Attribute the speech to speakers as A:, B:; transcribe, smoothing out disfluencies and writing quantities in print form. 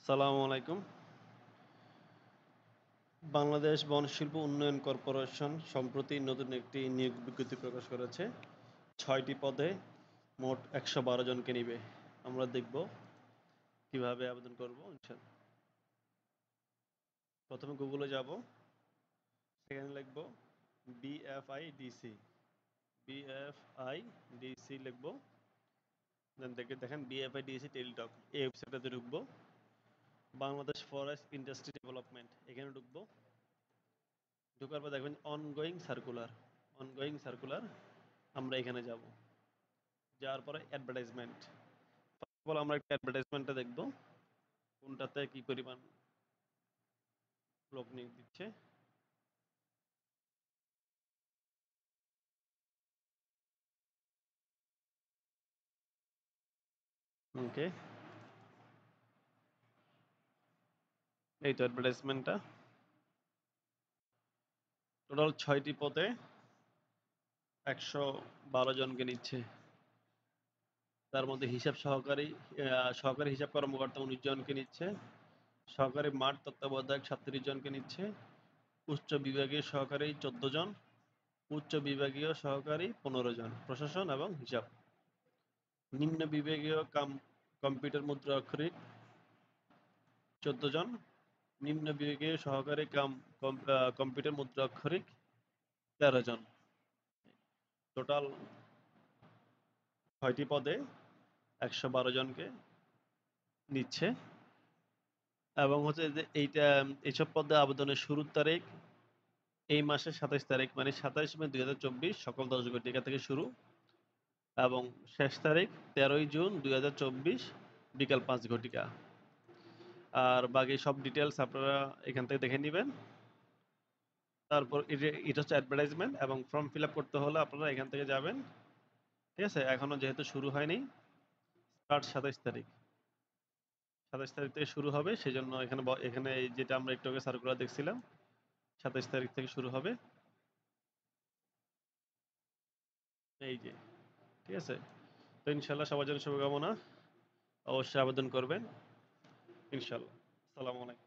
A: সালামু আলাইকুম। বাংলাদেশ বনশিল্প উন্নয়ন কর্পোরেশন সম্প্রতি নতুন একটি নিয়োগ বিজ্ঞপ্তি প্রকাশ করেছে। ৬টি পদে মোট ১১২ জনকে নিবে। আমরা দেখব কিভাবে আবেদন করব ইনশাআল্লাহ। প্রথমে গুগলে যাব, সেখানে লিখব বিএফআইডিসি। বিএফআইডিসি লিখব। দেন দেখেন বিএফআইডিসি টেলিটক। এই ওয়েবসাইটটাতে ঢুকবো। বাংলাদেশ ফরেস্ট ইন্ডাস্ট্রি ডেভেলপমেন্ট এখানে ঢুকবো। ঢোকার পর দেখবেন অনগোয়িং সার্কুলার আমরা এখানে যাব। যাওয়ার পরে অ্যাডভার্টাইজমেন্ট। ফার্স্ট অফ অল আমরা একটা অ্যাডভার্টাইজমেন্টটা দেখব কোনটাতে কি পরিমাণ লোক নিয়োগ দিচ্ছে। ওকে, এই তো অ্যাডভার্টাইজমেন্টটা। টোটাল ৬টি পদে ১১২ জনকে নিচ্ছে। তার মধ্যে সহকারী হিসাব কর্মকর্তা ১৯ জনকে নিচ্ছে, সহকারী মাঠ তত্ত্বাবধায়ক ৩৭ জনকে নিচ্ছে, উচ্চ বিভাগীয় সহকারী ১৪ জন, উচ্চ বিভাগীয় সহকারী ১৫ জন, প্রশাসন এবং হিসাব। নিম্ন বিভাগীয় কম্পিউটার মুদ্রা অক্ষরিক ১৪ জন, নিম্ন বিভাগীয় সহকারী কম্পিউটার মুদ্রা অক্ষরিক ১৩ জন। টোটাল ৬টি পদে ১১২ জনকে নিচ্ছে। এবং হচ্ছে যে এইসব পদে আবেদনের শুরুর তারিখ এই মাসের ২৭ তারিখ, মানে ২৭ মে ২০২৪ সকাল ১০ ঘটিকা থেকে শুরু, এবং শেষ তারিখ ১৩ জুন ২০২৪ বিকাল ৫ ঘটিকা। আর বাকি সব ডিটেলস আপনারা এখান থেকে দেখে নেবেন। তারপর এটা হচ্ছে অ্যাডভার্টাইজমেন্ট, এবং ফর্ম ফিল আপ করতে হলে আপনারা এখান থেকে যাবেন। ঠিক আছে, এখনো যেহেতু শুরু হয়নি, স্টার্ট ২৭ তারিখ থেকে শুরু হবে। সেই জন্য এখানে যেটা আমরা একটু আগে সার্কুলার দেখছিলাম, ২৭ তারিখ থেকে শুরু হবে। এই যে, ঠিক আছে। তো ইনশাল্লাহ সবার জন্য শুভকামনা। অবশ্যই আবেদন করবেন ইনশাল্লাহ। আসসালামু আলাইকুম।